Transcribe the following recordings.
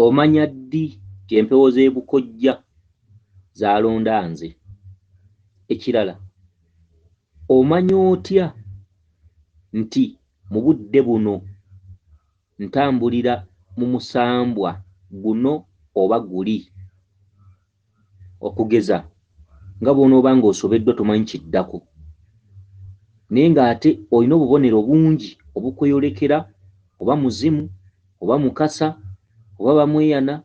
omanya ddi nti empewo z'ebukojja zalonda nze? Ekirala, omanya otya nti mu budde buno ntambulira mu musambwa guno oba guli? Okugeza nga bw'onooba ng'osobeddwa tomanyi kiddako, naye ng'ate olina obubonero bungi obukweyolekera, oba muzimu, oba mukasa, oba bamweyana,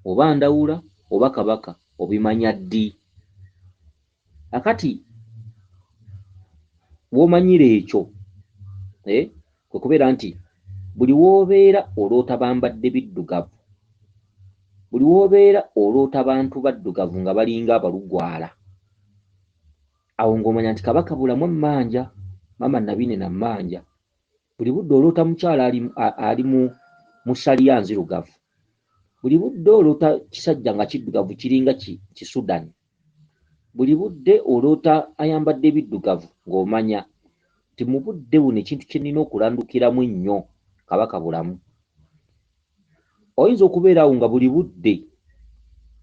oba ndawula, oba kabaka, obimanya ddi? Akati w'omanyira ekyo kwe kubeera nti buli w'obeera oloota bambadde biddugavu, buli w'obeera oloota bantu baddugavu nga balinga abalugwala. Awo ng'omanya nti kabaka bulamu Mmanja, Maama Nabine na Mmanja. Buli budde oloota mukyala ali mu ssaliya nzirugavu, buli budde oloota kisajja nga kiddugavu kiringa Kisudani, buli budde oloota ayambadde ebiddugavu, ng'omanya nti mu budde buno ekintu kye nnina okulandukiramu ennyo kabaka bulamu. Oyinza okubeerawo nga buli budde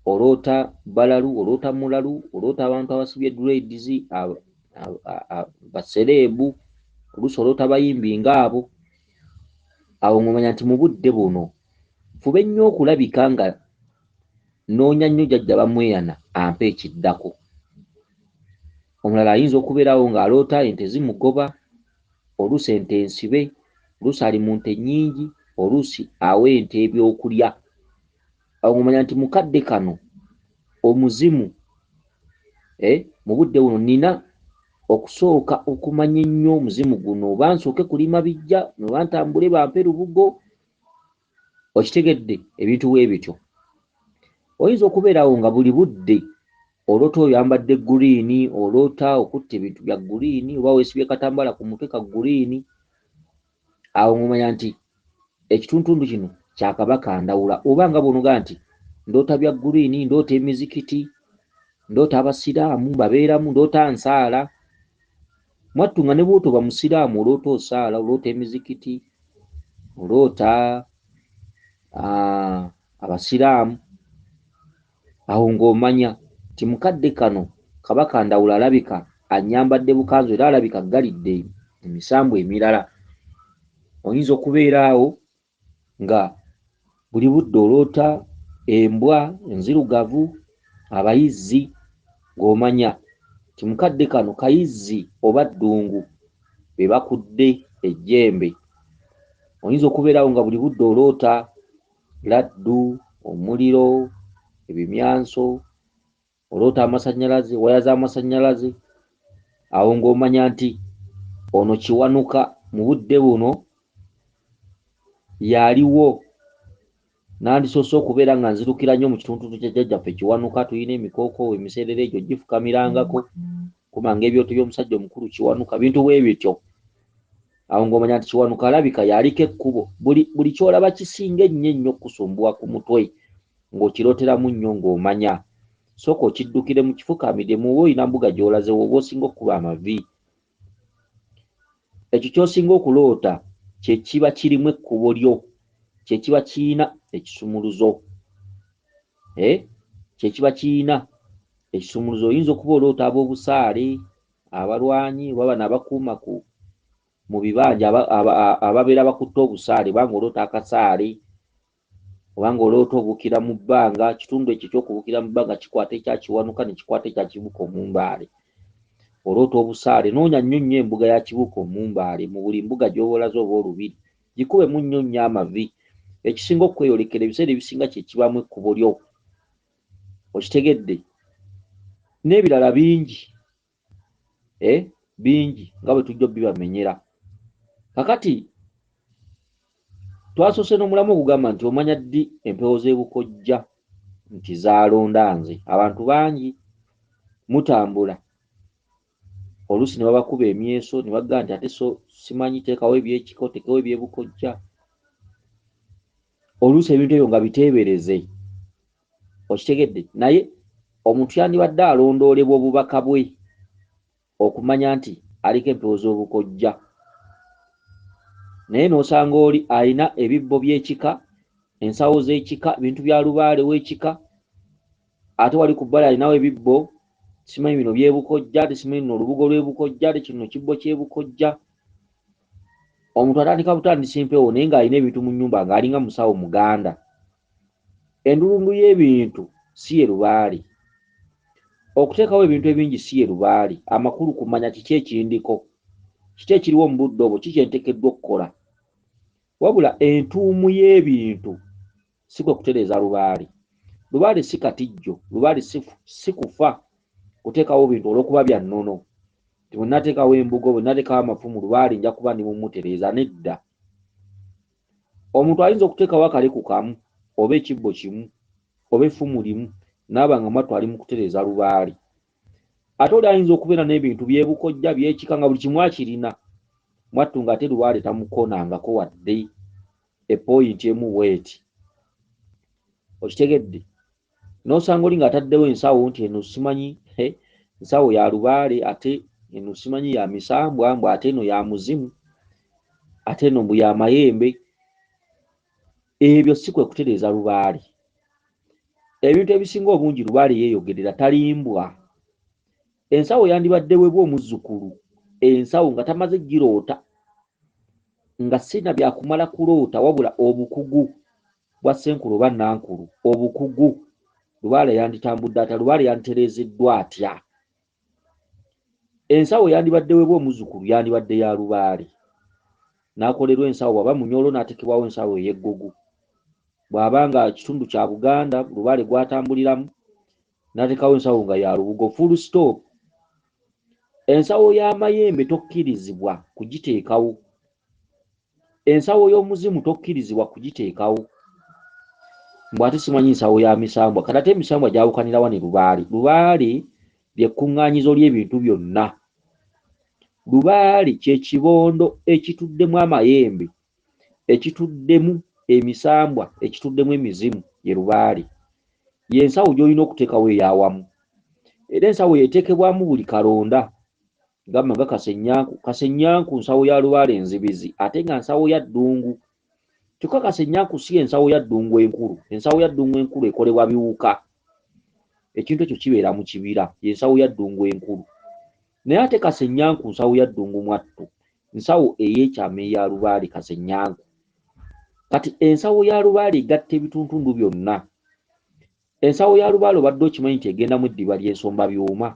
oloota balalu, oloota mulalu, oloota abantu abasibye dreads, basereebu, oluusi oloota bayimbi ng'abo. Awo ng'omanya nti mu budde buno fube nnyo okulabika nga noonya nnyo jjajja bamweyana ampa ekiddako. Omulala ayinza okubeerawo ng'aloota ente zimugoba, oluusi ente ensibe, oluusi ali mu nte nnyingi, oluusi awa ente ebyokulya. Awo ng'omanya nti mukadde kano omuzimu mu budde buno nina okusooka okumanya ennyo omuzimu guno, oba nsooke kulima bijja, oba ntambule bampe lubugo. Okitegedde? Ebintu bwe bityo. Oyinza okubeerawo nga buli budde oloota oyambadde guliini, oloota okutta ebintu bya guliini, oba weesibye katambala ku mutwe ka guliini. Awo ng'omanya nti ekituntundu kino kya kabaka ndawula. Oba nga bw'onoga nti ndoota bya guliini, ndoota emizikiti, ndoota abasiraamu babeeramu, ndoota nsaala. Mwattu nga ne bw'otoba musiraamu oloota osaala, oloota emizikiti, oloota abasiraamu. Awo ng'omanya nti mukadde kano kabaka ndawula alabika annyambadde bukanzu era alabika aggalidde emisambu emirala. Oyinza okubeeraawo nga buli budde oloota embwa enzirugavu, abayizzi, ng'omanya nti mukadde kano kayizzi oba ddungu be bakudde ejjembe. Oyinza okubeerawo nga buli budde oloota laddu, omuliro, ebimyanso, oloota amasannyalaze, waya z'amasannyalaze. Awo ng'omanya nti ono Kiwanuka mu budde buno yaliwo. Nandisoose okubeera nga nzirukira nnyo mu kitundu kya jjajjaffe Kiwanuka, tulina emikooko emiserere egyo gifukamirangako, kumanga ebyoto by'omusajja omukulu Kiwanuka, bintu bwe bityo. Awo ng'omanya nti Kiwanuka alabika yaliko ekkubo, buli ky'olaba kisinga ennyo okusumbuwa ku mutwe ng'okirooteramu nnyo ng'omanya. Sooka okiddukire mu kifukamidde, muba olina mbuga gy'olaze woba osinga okukuba amavi. Ekyo ky'osinga okuloota kye kiba kirimu ekkubo lyo, kye kiba kiyina ekisumuluzo. Kye kiba kiyina ekisumuluzo. Oyinza okuba oloota ab'obusaale, abalwanyi, oba bano abakuuma mu bibanja ababeera bakutte obusaale, obanga oloota akasaale, obanga oloota obukira mu bbanga. Kitundu ekyo ky'okubukira mu bbanga kikwata ekya Kiwanuka ne kikwata ekya Kibuka Omumbaale. Oloota obusaale, noonya nnyo embuga ya Kibuka Omumbaale mu buli mbuga gy'oba olaze oba olubiri, gikubemu nnyo amavi. Ekisinga okweyolekera ebiseera ebisinga kye kibamu ekkubo lyo. Okitegedde? N'ebirala bingi bingi nga bwe tujja obbibamenyera. Kakati twasoose n'omulamu okugamba nti omanya ddi empewo z'ebukojja nti zaalonda nze? Abantu bangi mutambula, oluusi ne babakuba emyeso ne bagamba nti ate so simanyi, teekawo ebyekiko, teekawo ebyebukojja. Oluusi ebintu ebyo nga biteebereze. Okitegedde? Naye omuntu yandibadde alondoolebwa obubaka bwe okumanya nti aliko empewo z'obukojja, naye n'osanga oli alina ebibbo by'ekika ensawo z'ekika bintu bya lubaale w'ekika ate wali ku bbala alinawo ebibbo simanyi bino byebukojja ate simanyi bino olubugo lw'ebukojja ate kino kibbo kyebukojja omuntu atandika butandisa empewo naye ng'alina ebintu mu nnyumba ng'alinga musawo muganda endulundu y'ebintu si ye lubaale okuteekawo ebintu ebingi si ye lubaale amakulu kumanya kiki ekindiko kiki ekiriwo mu budde obwo kiki enteekeddwa okukola wabula entuumu y'ebintu si kwe kutereeza lubaale lubaale si katijjo lubaale si kufa kuteekawo bintu olw'okuba bya nnono ti bwe nateekawo embugo bwe nateekawo amafumu lubaale nja kuba ndi mumutereeza nedda omuntu ayinza okuteekawo akaleku kamu oba ekibbo kimu oba effumu limu naaba nga mwattu ali mu kutereeza lubaale ate oli ayinza okubeera n'ebintu byebukojja byekika nga buli kimu akirina mwattu ng'ate lubaale tamukonangako wadde epoyinti emu bweti okitegedde n'osanga oli ng'ataddewo ensawo nti eno simanyi ensawo ya lubaale ate eno simanyi ya misambwa mbw ate eno ya muzimu ate eno mbu ya mayembe ebyo si kwe kutereeza lubaale ebintu ebisinga obungi lubaale yeeyogerera talimbwa ensawo yandibaddeweebwa omuzzukulu ensawo nga tamaze giroota nga sina byakumala kuloota wabula obukugu bwa ssenkulu oba nankulu obukugu lubaale yanditambudde ata lubaale yanditereezeddwa atya ensawo yandibaddeweebwa omuzzukulu yandibadde ya lubaale n'akolerwa ensawo bw'aba munyolo n'atekebwawo ensawo ey'eggugu bw'aba nga kitundu kya Buganda lubaale gwatambuliramu n'atekawo ensawo nga ya lubugo full stop ensawo y'amayembe tokkirizibwa kugiteekawo ensawo y'omuzimu tokkirizibwa kugiteekawo mbw ate simanyi ensawo ya misambwa kati ate emisambwa gyawukanira wa ne lubaale lubaale lyekkuŋŋaanyizo ly'ebintu byonna lubaale kye kibondo ekituddemu amayembe ekituddemu emisambwa ekituddemu emizimu ye lubaale y'ensawo gy'olina okuteekawo ey'awamu era ensawo yeteekebwamu buli kalonda gamba nga kasenyanku nsawo ya lubaale enzibizi ate nga nsawo ya ddungu kyokka kasenyanku si ensawo ya ddungu enkulu ensawo ya ddungu enkulu ekolebwa biwuka ekintu ekyo kibeera mu kibira y'ensawo ya ddungu enkulu naye ate kasenyanku nsawo ya ddungu mwattu nsawo ey'ekyama eya lubaale kasenyanku kati ensawo ya lubaale egatta ebituntundu byonna ensawo ya lubaale obadde okimanyi nti egendamu eddiba ly'ensomba byuma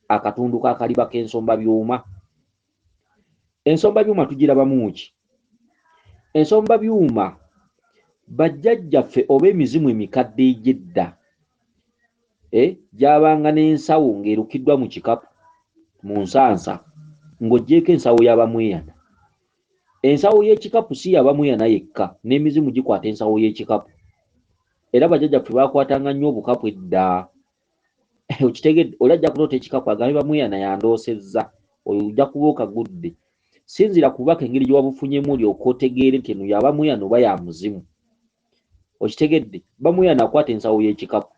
akatundu k'akaliba k'ensomba byuma ensomba byuma tugirabamu ki ensomba byuma bajjajjaffe oba emizimu emikadde egy'edda gyabanga n'ensawo ng'erukiddwa mu kikapu mu nsansa ng'oggyeko ensawo y'abamweyana ensawo y'ekikapu si y'abamweyana yekka n'emizimu gikwata ensawo y'ekikapu era bajjajjaffe bakwatanga nnyo obukapu edda okitegedde oli ajja kuloota ekikapu agambe bamweyana yandoosezza oyo ojja kuba okagudde sinzira kubaka engeri gye wabufunyemu olyoka otegeere nti eno yabamweyana oba ya muzimu okitegedde bamweyana akwata ensawo y'ekikapu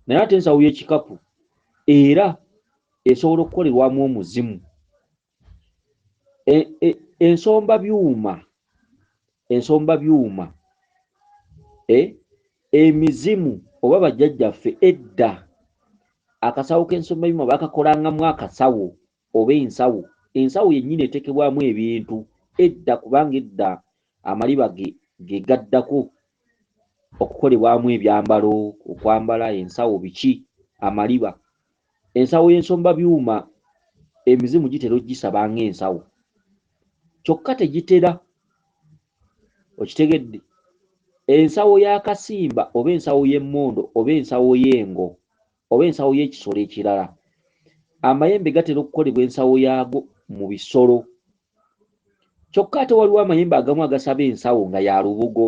naye ate ensawo y'ekikapu era esobola okukolerwamu omuzimu ensomba byuma emizimu oba bajjajjaffe edda akasawo k'ensomba byuma bakakolangamu akasawo oba ensawo yennyini etekebwamu ebintu edda kubanga edda amaliba ge gaddako okukolebwamu ebyambalo okwambala ensawo biki amaliba ensawo y'ensomba byuma emizimu gitera ogisaba ng'ensawo kyokka tegitera okitegedde ensawo y'akasimba oba ensawo y'emmondo oba ensawo y'engo oba ensawo y'ekisolo ekirala amayembe gatera okukolebwa ensawo yaago mu bisolo kyokka ate waliwo amayembe agamu agasaba ensawo nga ya lubugo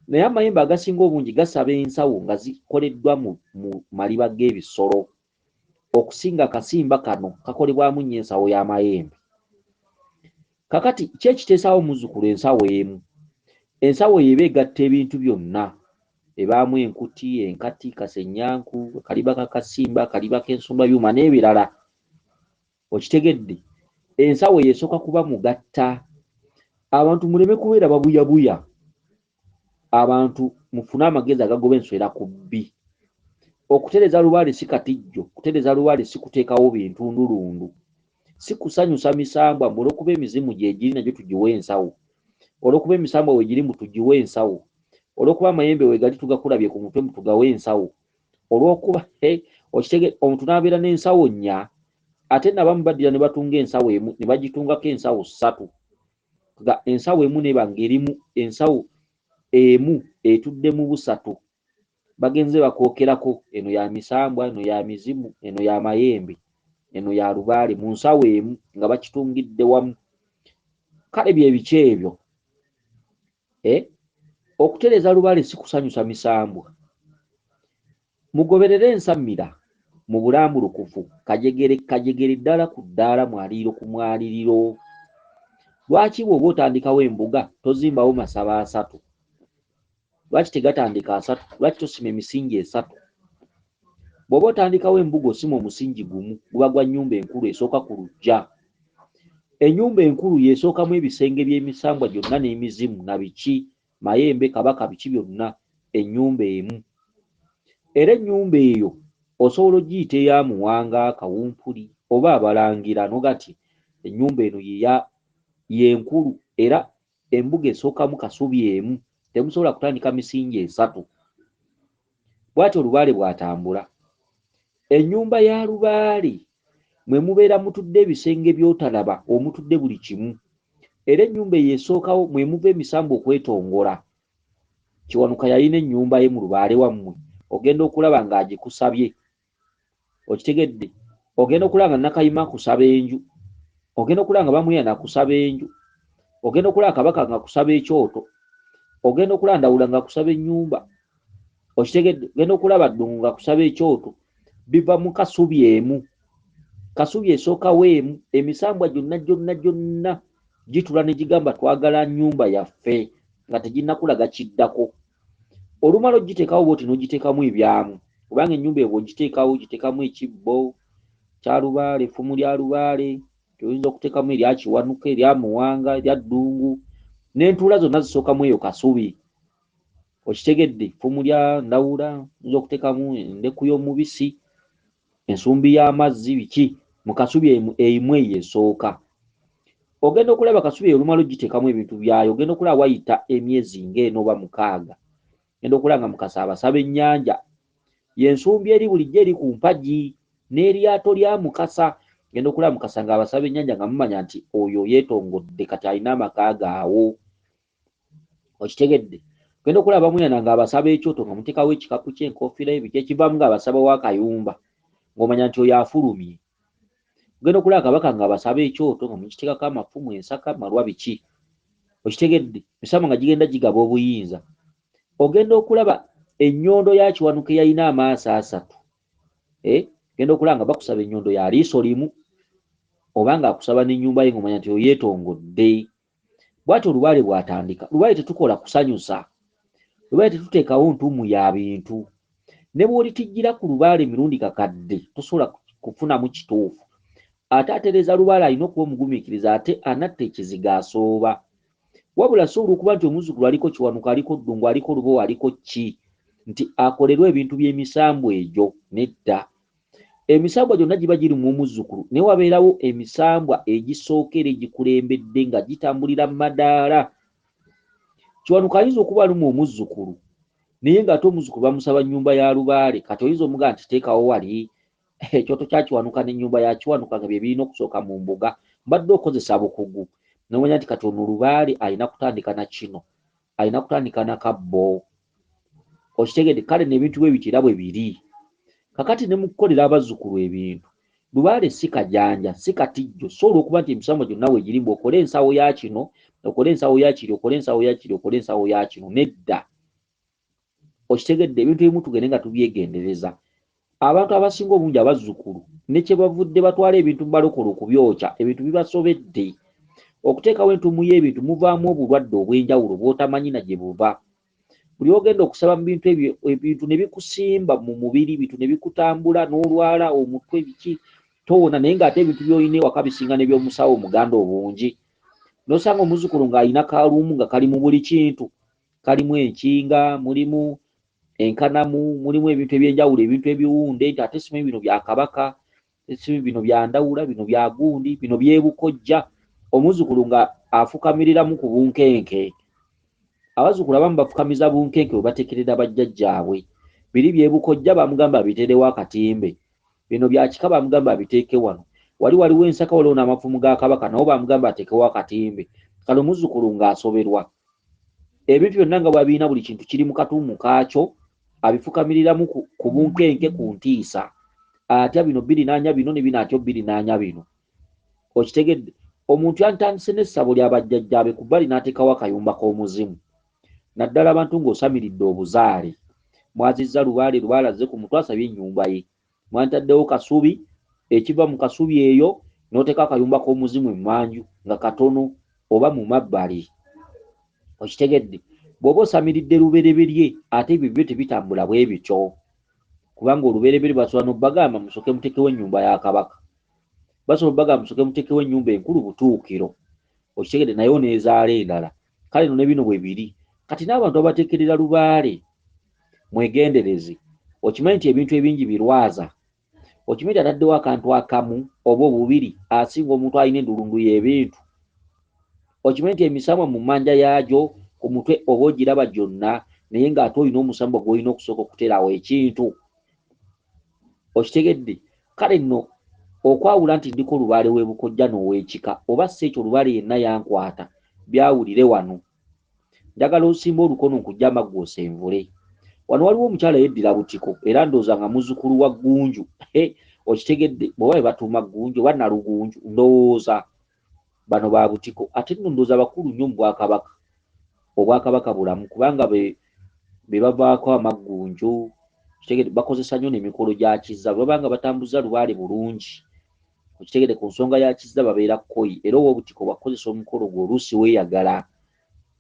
naye amayembe agasinga obungi gasaba ensawo nga zikoleddwa mu maliba g'ebisolo okusinga akasimba kano kakolebwamu nnyo ensawo y'amayembe kakati ki ekiteesaawo omuzzukulu ensawo emu ensawo y'eba egatta ebintu byonna ebaamu enkuti enkati kasenyanku kaliba kakasimba kaliba k'ensomba byuma n'ebirala okitegedde ensawo yeesooka kuba mugatta abantu muleme kubeera babuyabuya abantu mufune amagezi agagoba enswera ku bbi. Okutereza lubaale si katijjo, kutereza lubaale si kuteekawo bintu ndulundu, si kusanyusa misambwa mbu olw'okuba emizimu gyegiri nagyo tugiwe ensawo, olw'okuba emisambwa weegiri mbu tugiwe ensawo, olw'okuba amayembe weegali tugakulabye ku mutwe mbu tugawe ensawo, olw'okuba okitege omuntu n'abeera n'ensawo nnya ate nabamu baddira ne batunga ensawo emu ne bagitungako ensawo ssatu, nga ensawo emu neba ng'erimu ensawo emu etudde mu busatu, bagenze bakwokerako eno ya misambwa, eno ya mizimu, eno ya mayembe, eno ya lubaale mu nsawo emu nga bakitungidde wamu. Kale bye biki ebyo? Okutereza lubaale si kusanyusa misambwa. Mugoberere ensamira mu bulambulukufu, kajegere ddala ku ddaala, mwaliriro ku mwaliriro. Lwaki bw'oba otandikawo embuga tozimbawo masaba asatu? Lwaki tegatandika asatu? Lwaki tosima emisingi esatu? Bw'oba otandikawo embuga osima omusingi gumu, guba gwa nnyumba enkulu esooka ku luggya. Ennyumba enkulu yeesookamu ebisenge by'emisambwa gyonna n'emizimu na biki, mayembe, kabaka, biki byonna, ennyumba emu. Era ennyumba eyo osobola ogiyita eya Muwanga, Kawumpuli oba Abalangira nogati ennyumba eno yenkulu era embuga esookamu kasubi emu, temusobola kutandika misingi esatu. Bw'atyo olubaale bw'atambula. Ennyumba ya lubaale mwe mubeera mutudde ebisenge by'otalaba, omutudde buli kimu. Era ennyumba eyo esookawo mwe muva emisambwa okwetongola. Kiwanuka yalina ennyumba ye mu lubaale wammwe, ogenda okulaba ng'agikusabye. Okitegedde? Ogenda okulaba nga Nakayima akusaba enju, ogenda okulaba nga Bamuyana akusaba enju, ogenda okulaba Kabaka nga akusaba ekyoto, ogenda okulaba Ndawula nga akusaba ennyumba. Okitegedde? Ogenda okulaba Ddungu nga akusaba ekyoto. Biva mu kasubi emu. Kasubi esookawo emu. Emisambwa gyonna gitula ne gigamba twagala nnyumba yaffe nga teginnakulaga kiddako. Olumala ogiteekawo bw'oti n'ogiteekamu ebyamu, kubanga ennyumba eyo bw'ogiteekawo ogiteekamu ekibbo kya lubaale, effumu lya lubaale, oyinza okuteekamu erya Kiwanuka, erya Muwanga, erya Ddungu, n'entuula zonna zisookamu eyo kasubi. Okitegedde? Effumu lya Ndawula oyinza okuteekamu endeku y'omubisi, ensumbi y'amazzi, biki, mu kasubi emu eyo esooka. Ogenda okulaba kasubi eyo olumala ogiteekamu ebintu byayo, ogenda okulaba wayita emyezi ng'eno oba 6. Ogenda okulaba nga Mukasa abasaba ennyanja, y'ensumbi eri bulijjo eri ku mpagi n'eryato lya Mukasa. Ogenda okulaba Mukasa ng'abasaba ennyanja nga mumanya nti oyo yeetongodde kati alina amaka gaawo. Okitegedde? Ogenda okulaba Bamuyana ng'abasaba ekyoto nga muteekawo ekikapu ky'enkofiira y'ebiki ekivaamu ng'abasabawo akayumba ng'omanya nti oyo afulumye. Ogenda okulaba Kabaka ng'abasaba ekyoto nga mukiteekako amafumu, ensaka, malwa, biki. Okitegedde? Misambwa nga gigenda gigaba obuyinza. Ogenda okulaba ennyondo ya Kiwanuka eyalina amaaso 3. Ogenda okulaba nga bakusaba ennyondo ya liiso limu oba ng'akusaba n'ennyumba ye ng'omanya nti oyo yeetongodde. Bw'atyo olubaale bw'atandika. Lubaale tetukola kusanyusa. Lubaale tetuteekawo ntumu ya bintu. Ne bw'olitijjira ku lubaale emirundi kakadde tosobola kufunamu kituufu. Ate atereza lubaale alina okuba omugumiikiriza ate anatta ekiziga asooba. Wabula asobola okuba nti omuzzukulu aliko Kiwanuka, aliko Ddungu, aliko Lubowa, aliko ki, nti akolerwa ebintu by'emisambwa egyo. Nedda. Emisambwa gyonna giba giri mu muzzukulu, naye wabeerawo emisambwa egisookera egikulembedde nga gitambulira mu madaala. Kiwanuka ayinza okuba alumu omuzzukulu naye ng'ate omuzzukulu bamusaba nnyumba ya lubaale, kati oyinza omugamba nti teekawo wali ekyoto kya Kiwanuka n'ennyumba ya Kiwanuka nga bye birina okusooka mu mbuga, mbadde okozesa bukugu. Nomanya nti kati ono lubaale alina kutandika na kino, alina kutandika na kabbo. Okitegedde? Kale n'ebintu bwe biti era bwe biri. Kakati ne mukukolera abazzukulu ebintu, lubaale si kajanja, si katijjo, so olw'okuba nti emisambwa gyonna weegiri mbu okole ensawo ya kino, okole ensawo ya kiri, okole ensawo ya kiri, okole ensawo ya kino. Nedda. Okitegedde? Ebintu ebimu tugende nga tubyegendereza. Abantu abasinga obungi abazzukulu ne kye bavudde batwala ebintu balokole okubyokya, ebintu bibasobedde. Okuteekawo entumu y'ebintu muvaamu obulwadde obw'enjawulo bw'otamanyi na gye buva. Buli ogenda okusaba mu bintu ebyo, ebintu ne bikusimba mu mubiri, bintu ne bikutambula n'olwala omutwe, biki, toona, naye ng'ate ebintu by'olina ewaka bisinga n'eby'omusawo omuganda obungi. N'osanga omuzzukulu ng'alina kaaluumu nga kali mu buli kintu. kalimu enkinga, mulimu enkanamu, mulimu ebintu ebyenjawulo, ebintu ebiwunde, nti ate simanyi bino bya Kabaka, simanyi bino bya Ndawula, bino bya Gundi, bino byebukojja. Omuzzukulu nga afukamiriramu ku bunkenke. Abazzukulu abamu bafukamiza bunkenke bwe batekerera bajjajjaabwe. Biri byebukojja bamugamba biterewo akatimbe. Bino bya kika bamugamba biteeke wano. Waliwo ensaka waliwo n'amafumu ga Kabaka nabo bamugamba ateekewo akatimbe. Kale omuzzukulu ng'asoberwa. Ebintu byonna nga bw'abiina buli kintu kiri mu katuumu kaakyo, abifukamiriramu ku bunkenke ku ntiisa. Atya bino 2 bino ne bino atyo 2 bino. Okitegedde? Omuntu yantandise n'essabo lya bajjajjaabe ku bbali n'ateekawo akayumba k'omuzimu. Naddala abantu ng'osamiridde obuzaale. Mwazizza lubaale azze ku mutwe asabye ennyumba ye. Mwantaddewo kasubi, ekiva mu kasubi eyo n'oteeka akayumba k'omuzimu emmanju nga katono oba mu mabbali. Okitegedde? Bw'oba osamiridde lubereberye ate ebyo byo tebitambula bwe bityo. Kubanga olubereberye basobola n'obbagamba musooke muteekewo ennyumba ya Kabaka. Basobola obbagamba musooke muteekewo ennyumba enkulu butuukiro. Okitegedde? Naye oneezaala endala. Kale no ne bino bwe biri. Kati n'abantu abateekerera lubaale mwegendereze. Okimanyi nti ebintu ebingi birwaza. Okimanyi nti ataddewo akantu akamu oba obubiri asinga omuntu alina endulundu y'ebintu. Okimanyi nti emisamwa mu mmanja yaagyo ku mutwe oba ogiraba gyonna naye ng'ate olina omusambwa gw'olina okusooka okuteerawo ekintu. Okitegedde? Kale nno okwawula nti ndiko lubaale w'ebukojja n'ow'ekika oba si ekyo lubaale yenna yankwata byawulire wano. Njagala osimba olukono nkujja amaggu osenvule. Wano waliwo omukyala yeddira butiko era ndowooza nga muzzukulu wa Ggunju. Okitegedde? Bw'oba be batuuma Ggunju oba Nalugunju ndowooza bano ba butiko. Ate nno ndowooza bakulu nnyo mu Bwakabaka. Obwakabaka bulamu kubanga be bavaako amaggunju. Okitegedde? Bakozesa nnyo n'emikolo gya kizza babanga batambuza lubaale bulungi. Okitegedde? Ku nsonga ya kizza babeera kkoyi era obutiko bakozesa omukolo gwo oluusi weeyagala.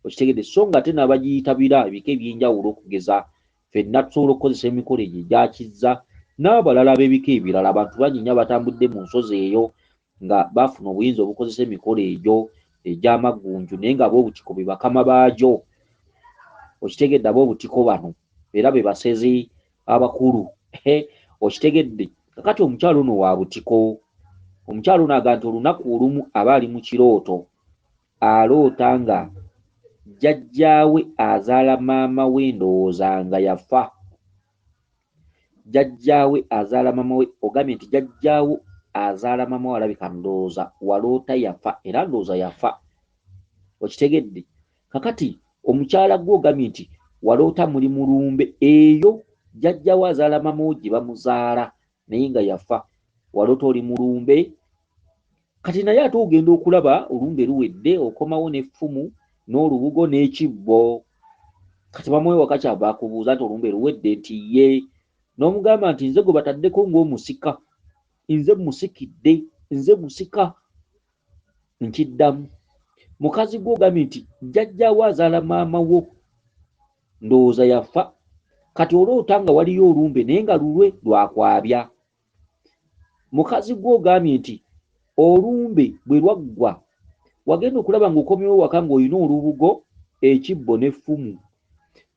Okitegedde? So nga ate n'abagiyitabira ebika ebyenjawulo okugeza ffenna tusobola okukozesa emikolo egyo egya kizza n'abalala b'ebika ebirala. Abantu bangi nnyo abatambudde mu nsozi eyo nga baafuna obuyinza obukozesa emikolo egyo egy'amaggunju naye nga ab'obutiko be bakama baagyo. Okitegedde? Ab'obutiko bano era be basezi abakulu. Okitegedde? Kakati omukyalo ono wa butiko. Omukyalo ono aga nti olunaku olumu aba ali mu kirooto aloota nga jjajjaawe azaala maama we ndowooza nga yafa. Jjajjaawe azaala maama we, ogambye nti jjajjaawo azaala maama we alabika ndowooza waloota yafa era ndowooza yafa. Okitegedde? Kakati omukyala gwe ogambye nti waloota muli mulumbe eyo jjajjaawe azaala maama we gye bamuzaala naye nga yafa. Waloota oli mulumbe. Kati naye ate ogenda okulaba olumbe luwedde okomawo n'effumu n'olubugo n'ekibbo. Kati maama we wakati ava akubuuza nti olumbe luwedde nti ye. N'omugamba nti nze gwe bataddeko ng'omusika. Nze musikidde, nze musika. Nkiddamu. Mukazi gwe ogambye nti jjajjaawe azaala maama wo ndowooza yafa. Kati oloota nga waliyo olumbe naye nga lulwe lwakwabya. Mukazi gwe ogambye nti olumbe bwe lwaggwa wagenda okulaba ng'okomyewo waka ng'olina olubugo, ekibbo n'effumu.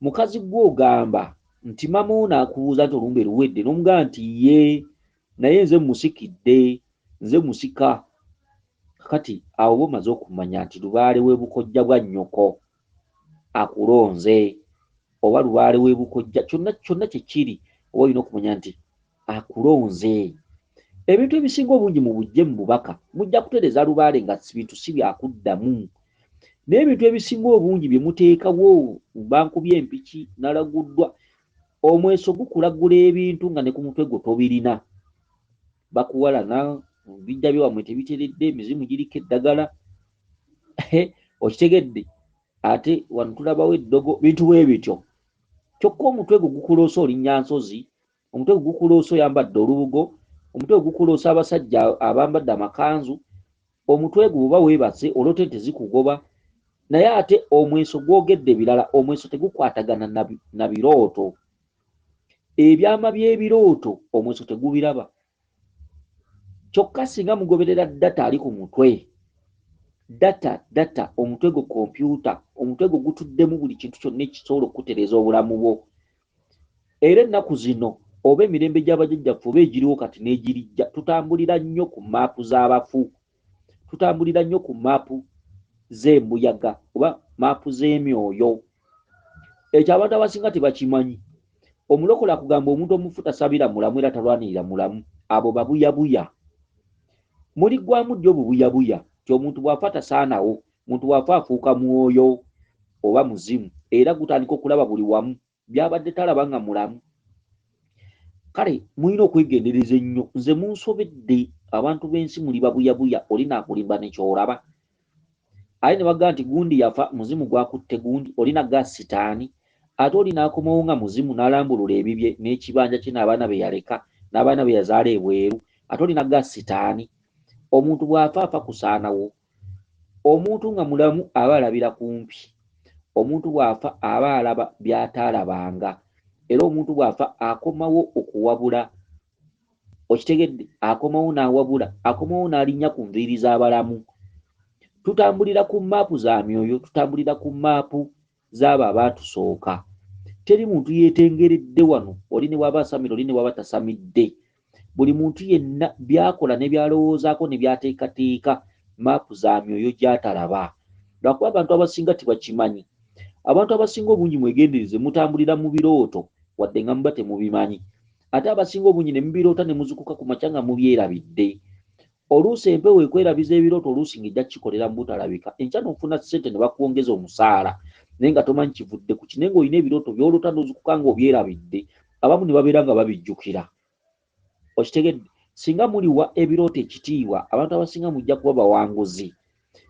Mukazi gwe ogamba nti maama wo n'akubuuza nti olumbe luwedde n'omugamba nti ye naye nze musikidde, nze musika. Kakati awo bomaze okumanya nti lubaale w'ebukojja bwa nnyoko akulonze oba lubaale w'ebukojja kyonna kye kiri oba olina okumanya nti akulonze. Ebintu ebisinga obungi mu bujje mu bubaka mujja kutereeza lubaale nga bintu si byakuddamu. Naye ebintu ebisinga obungi bye muteekawo bankubye empiki nalaguddwa omweso gukulagula ebintu nga ne ku mutwe gwo tobirina. Bakuwalana bijja byawammwe tebiteredde emizimu giriko eddagala. Okitegedde? Ate wano tulabawo eddogo bintu bwe bityo. Kyokka omutwe gwo gukuloosa olinnya nsozi, omutwe gwo gukuloosa oyambadde olubugo, omutwe gwo gukuloosa abasajja abambadde amakanzu, omutwe gwo oba weebase oloote tezikugoba. Naye ate omweso gwogedde birala, omweso tegukwatagana na birooto. Ebyama by'ebirooto omweso tegubiraba. Kyokka singa mugoberera ddata ali ku mutwe data omutego computer omutego gutuddemu buli kintu kyonna ekisobola okukutereeza obulamu bwo. Era ennaku zino oba emirembe gy'abajjajjaffe oba egiriwo kati n'egirijja, tutambulira nnyo ku maapu z'abafu, tutambulira nnyo ku maapu z'embuyaga oba maapu z'emyoyo. Ekyo abantu abasinga tebakimanyi. Omulokole akugamba omuntu omufu tasabira mulamu era talwanirira mulamu, abo babuyabuya. Muliggwamu ddyo obubuyabuya ti omuntu bw'afa tasaanawo, muntu bw'afa afuuka mwoyo oba muzimu, era gutandika okulaba buli wamu byabadde talaba nga mulamu. Kale mulina okwegendereza ennyo. Nze munsobedde abantu b'ensi muli babuyabuya, oli naakulimba nekyolaba. Aye ne bagamba nti gundi yafa, muzimu gwakutte gundi, olina ga sitaani, ate oli n'akomawo nga muzimu n'alambulula ebibye n'ekibanja kye n'abaana be yaleka n'abaana be yazaala ebweru, ate olina ga sitaani. Omuntu bw'afa afa kusaanawo. Omuntu nga mulamu aba alabira kumpi, omuntu bw'afa aba alaba by'ataalabanga, era omuntu bw'afa akomawo okuwabula. Okitegedde? Akomawo n'awabula, akomawo n'alinnya ku nviiri z'abalamu. Tutambulira ku maapu za myoyo, tutambulira ku maapu z'abo abaatusooka. Teri muntu yeetengeredde wano, oli ne waba asamira, oli ne waba tasamidde. Buli muntu yenna byakola ne byalowoozaako ne byateekateeka maapu za myoyo gy'atalaba. Lwakuba abantu abasinga tebakimanyi. Abantu abasinga obungi mwegendereze, mutambulira mu birooto wadde nga muba temubimanyi. Ate abasinga obungi ne mubiroota ne muzukuka ku makya nga mubyerabidde. Oluusi empewo ekwerabiza ebirooto oluusi ng'ejja kikolera mu butalabika. Enkya n'ofuna ssente ne bakwongeza omusaala naye nga tomanyi kivudde ku ki, naye ng'olina ebirooto by'oloota n'ozukuka ng'obyerabidde, abamu ne babeera nga babijjukira. Okitegedde? Singa muliwa ebirooto ekitiibwa, abantu abasinga mujja kuba bawanguzi.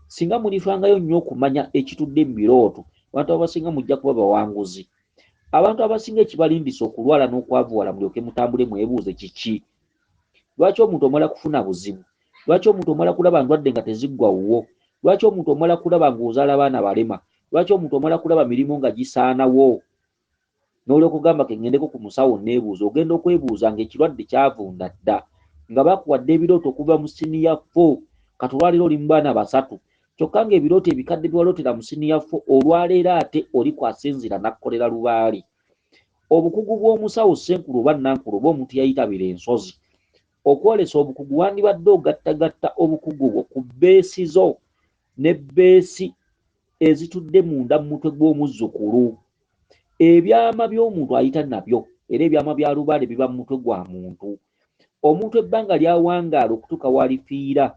Singa mulifangayo nnyo okumanya ekitudde mu birooto, abantu abasinga mujja kuba bawanguzi. Abantu abasinga ekibalindisa okulwala n'okwavuwala mulyoke mutambule mwebuuze kiki? Lwaki omuntu omala kufuna buzibu? Lwaki omuntu omala kulaba ndwadde nga teziggwa wuwo? Lwaki omuntu omala kulaba ng'ozaala abaana balema? Lwaki omuntu omala kulaba mirimu nga gisaanawo? N'olyoka ogamba ke ŋŋendeko ku musawo neebuuza, ogenda okwebuuza ng'ekirwadde kyavunda dda, nga bakuwadde ebirooto okuva mu siniya 4, kati olwaleero oli mu baana 3, kyokka ng'ebirooto ebikadde byewalootera mu siniya 4, olwaleero ate oli kwasinzira n'akkolera lubaali. Obukugu bw'omusawo Ssenkulu oba Nankulu oba omuntu yayitabira ensozi, okwolesa obukugu wandibadde ogattagatta obukugu bwo ku bbeesi zo ne bbeesi ezitudde munda mu mutwe gw'omuzzukulu. Ebyama by'omuntu ayita nabyo, era ebyama bya lubaale biba mu mutwe gwa muntu. Omuntu ebbanga lyawangaala okutuuka walifiira,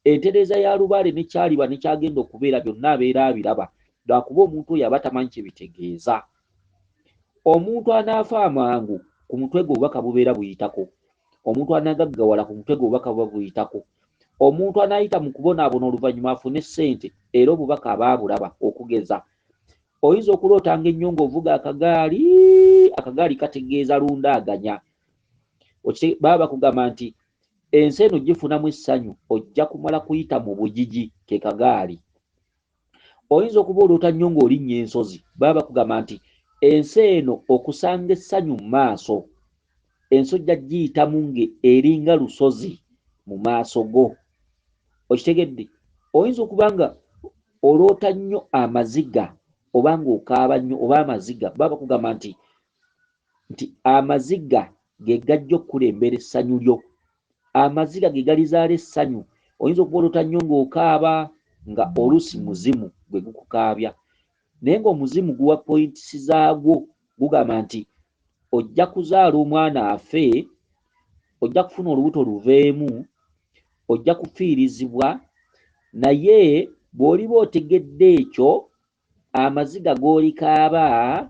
entereeza ya lubaale nekyaliba nekyagenda okubeera byonna abeera abiraba, lwakuba omuntu oyo aba tamanyi kye bitegeeza. Omuntu anaafa amangu ku mutwe gwe obubaka bubeera buyitako. Omuntu anagaggawala ku mutwe gwe obubaka buba buyitako. Omuntu anaayita mu kubonaabona oluvannyuma afune ssente, era obubaka aba abulaba. Okugeza, oyinza okuloota ng'ennyo ng'ovuga akagaali kategeeza lundaaganya. Baba bakugamba nti ensi eno gifunamu essanyu, ojja kumala kuyita mu bugigi ke kagaali. Oyinza okuba oloota nnyo ng'olinnya ensozi, baba bakugamba nti ensi eno okusanga essanyu mu maaso, ensi ojja giyitamu ng'eringa lusozi mu maaso go. Okitegedde? Oyinza okuba nga oloota nnyo amaziga oba ng'okaaba nnyo oba amaziga, baba bakugamba nti amaziga ge gajja okukulembera essanyu lyo. Amaziga ge galizaala essanyu. Oyinza okuba oloota nnyo ng'okaaba nga oluusi muzimu gwe gukukaabya, naye ng'omuzimu guwa pointisi zaagwo, gugamba nti ojja kuzaala omwana afe, ojja kufuna olubuto luveemu, ojja kufiirizibwa, naye bw'oliba otegedde ekyo, amaziga g'olikaaba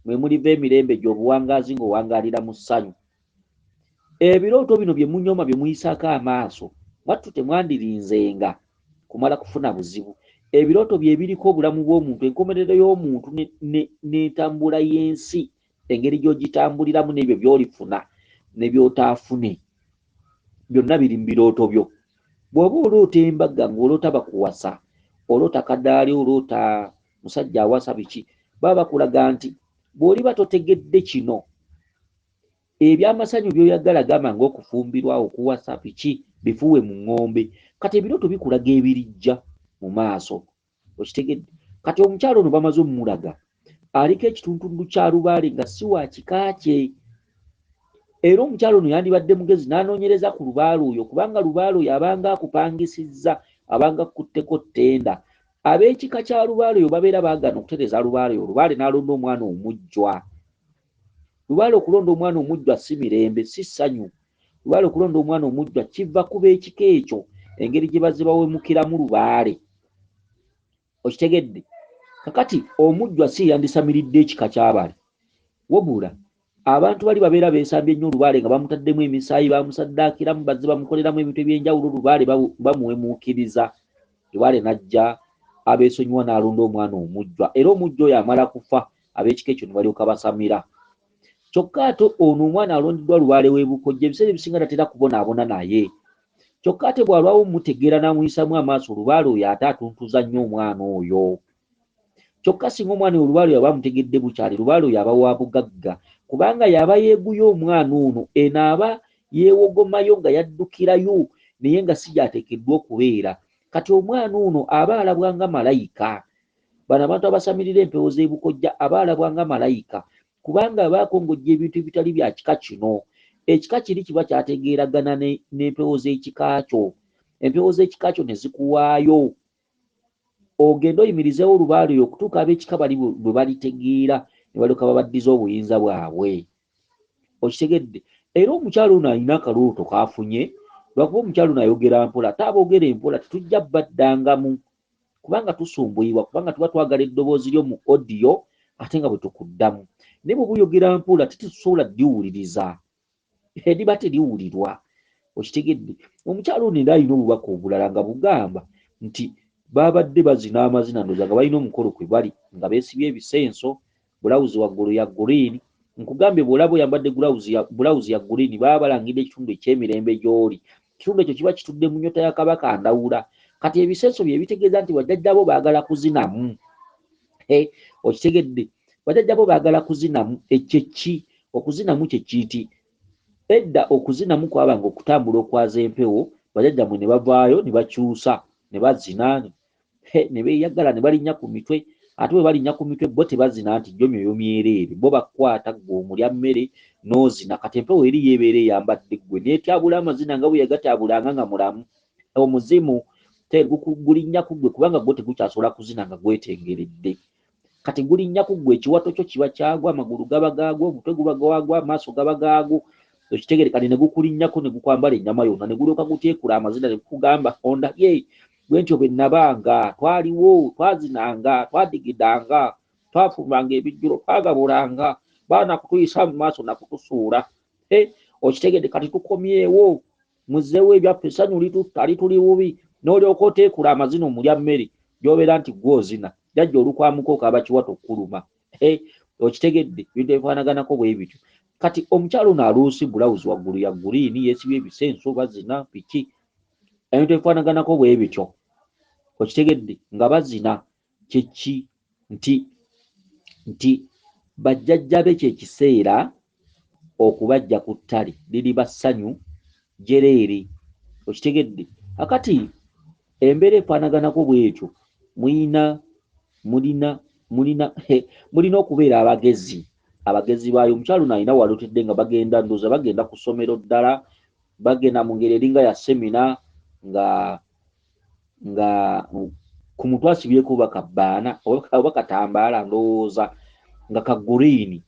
mwe muliva emirembe gy'obuwangaazi ng'owangaalira mu ssanyu. Ebirooto bino bye munyoma bye muyisaako amaaso, mwattu temwandirinzenga kumala kufuna buzibu. Ebirooto bye biriko obulamu bw'omuntu, enkomerero y'omuntu n'entambula y'ensi, engeri gy'ogitambuliramu n'ebyo by'olifuna ne by'otaafune, byonna biri mu birooto byo. Bw'oba oloota embaga ng'oloota bakuwasa, oloota kadaali, oloota musajja awasa biki, baba bakulaga nti bw'oliba totegedde kino, ebyamasanyu by'oyagala gamba ng'okufumbirwa, okuwasa biki, bifuuwe mu ŋŋombe. Kati ebirooto bikulaga ebirijja. mu maaso. Okitegedde? Kati omukyalo ono bamaze omulaga aliko ekituntundu kya lubaale nga si wa kika kye. Era omukyalo ono yandibadde mugezi n'anoonyereza ku lubaale oyo, kubanga lubaale oyo abanga akupangisizza, abanga akutteko ttenda. Ab'ekika kya lubaale oyo babeera baagana okutereza lubaale oyo. Lubaale n'alonda omwana omujjwa. Lubaale okulonda omwana omujjwa si mirembe, si ssanyu. Lubaale okulonda omwana omujjwa kiva ku b'ekika ekyo, engeri gye bazze bawemukiramu lubaale. Okitegedde? Kakati omujjwa si yandisamiridde ekika ky'abali, wabula abantu bali babeera beesambye nnyo olubaale nga bamutaddemu emisaayi, bamusaddaakiramu, bazze bamukoleramu ebintu eby'enjawulo, olubaale bamuwemuukiriza. Lubaale n'ajja abeesonyiwa n'alonda omwana omujjwa, era omujjwa oyo amala kufa, ab'ekika ekyo ne balyoka basamira. Kyokka ate ono omwana alondiddwa lubaale w'ebukojja, ebiseera ebisinga tatera kubonaabona naye. Kyokka ate bw'alwawo mutegeera n'amuyisamu amaaso, lubaale oyo ate atuntuza nnyo omwana oyo. Kyokka singa omwana oyo lubaale oyo aba amutegedde bukyali, lubaale oyo aba wa bugagga, kubanga yaba yeeguya omwana ono, eno aba yeewogomayo nga yaddukirayo, naye nga si gy'ateekeddwa okubeera. Kati omwana ono aba alabwa nga malayika. Bano abantu abasamirira empewo z'ebukojja aba alabwa nga malayika, kubanga aba akongojja ebintu ebitali bya kika kino. Ekika kiri kiba kyategeeragana n'empewo z'ekika kyo. Empewo z'ekika kyo ne zikuwaayo. Ogenda oyimirizeewo olubaale oyo okutuuka ab'ekika bali bwe balitegeera ne balyoka babaddiza obuyinza bwabwe. Okitegedde? Era omukyalo ono alina akalooto kaafunye, lwakuba omukyalo ono ayogera mpola. Ate aboogera empola tetujja baddangamu, kubanga tusumbuyibwa, kubanga tuba twagala eddoboozi lyo mu odiyo ate nga bwe tukuddamu. Naye bwe buyogera mpola tetusobola ddiwuliriza, liba teriwulirwa. Okitegedde? Omukyalo ono era alina obubaka obulala nga bugamba nti babadde bazina amazina, ndowooza nga balina omukolo kwe bali, nga beesibye ebisenso, bulawuzi waggulu ya green. Nkugambye bw'olaba oyambadde bulawuzi ya green baba balangidde ekitundu eky'emirembe gy'oli. Ekitundu ekyo kiba kitudde mu nnyota ya Kabaka Ndawula. Kati ebisenso bye bitegeeza nti bajjajjabo baagala kuzinamu. Okitegedde? Bajjajjabo baagala kuzinamu. Ekyeki okuzinamu kye kiti edda okuzinamu kwabanga okutambula okwaza empewo, bajjajjamwe ne bavaayo ne bakyusa ne bazina, ne beeyagala ne balinnya ku mitwe. Ate bwe balinnya ku mitwe bo tebazina nti jjo myoyo myereere, bo bakwata ggwe omulya mmere n'ozina. Kati empewo eri yeebeera eyambadde ggwe n'etyabula amazina nga bwe yagatyabulanga nga mulamu. Omuzimu gulinnya ku ggwe kubanga gwo tegukyasobola kuzina nga gwetengeredde. Kati gulinnya ku ggwe, ekiwato kyo kiba kyagwa, amagulu gaba gaagwo, omutwe guba gwagwa, amaaso gaba gaagwo. Okitegerekane ne gukulinnyako ne gukwambala ennyama yonna ne gulyoka guteekula amazina ne gukugamba ondabye bwe ntyo bwe nabanga, twaliwo, twazinanga, twadigidanga, twafumanga ebijjulo, twagabulanga, baana kutuyisa mu maaso na kutusuula. Okitegedde? Kati tukomyewo, muzzeewo ebyaffe, essanyu litali tuli bubi, n'olyoka oteekula amazina omulya mmere gy'obeera nti gw'ozina, jjajja olukwamuka okaaba kiwato kuluma. Okitegedde? Ebintu ebifaanaganako bwe bityo. Kati omukyalo ono aluusi bulawuzi waggulu ya green, yeesibye ebisenso, bazina piki, ebintu ebifaanaganako bwe bityo. Okitegedde? Nga bazina kyeki nti bajjajjabe kyekiseera okubajja ku ttale, liri bassanyu jereere. Okitegedde? Akati embeera efaanaganako bw'etyo mulina okubeera abagezi baayo. Omukyalo ono alina walotedde nga bagenda, ndowooza bagenda ku ssomero ddala, bagenda mu ngeri eringa ya semina, nga ku mutwe asibyeko bakabbaana oba katambaala ndowooza nga ka green.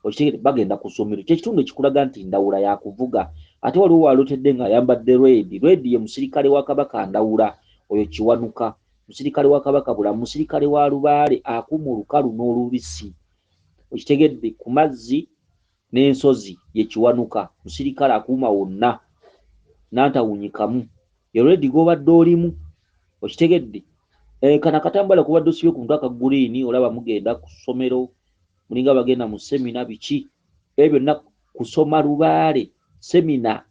Okitegedde? Bagenda ku ssomero. Kyekitundu ekikulaga nti Ndawula yakuvuga. Ate waliwo walotedde nga ayambadde red ye musirikale wa Kabaka Ndawula, oyo Kiwanuka, musirikale wa Kabaka Bulamu, musirikale wa Lubaale, akuuma olukalu n'olubisi. Okitegedde? Ku mazzi n'ensozi ye Kiwanuka, musirikale akuuma wonna n'antawunyikamu, ye red g'obadde olimu. Okitegedde? Kana katambala kubadde osibye ku mutwe aka green, olaba mugenda ku ssomero, mulinga bagenda mu semina biki, ebyo byonna kusoma Lubaale, semina.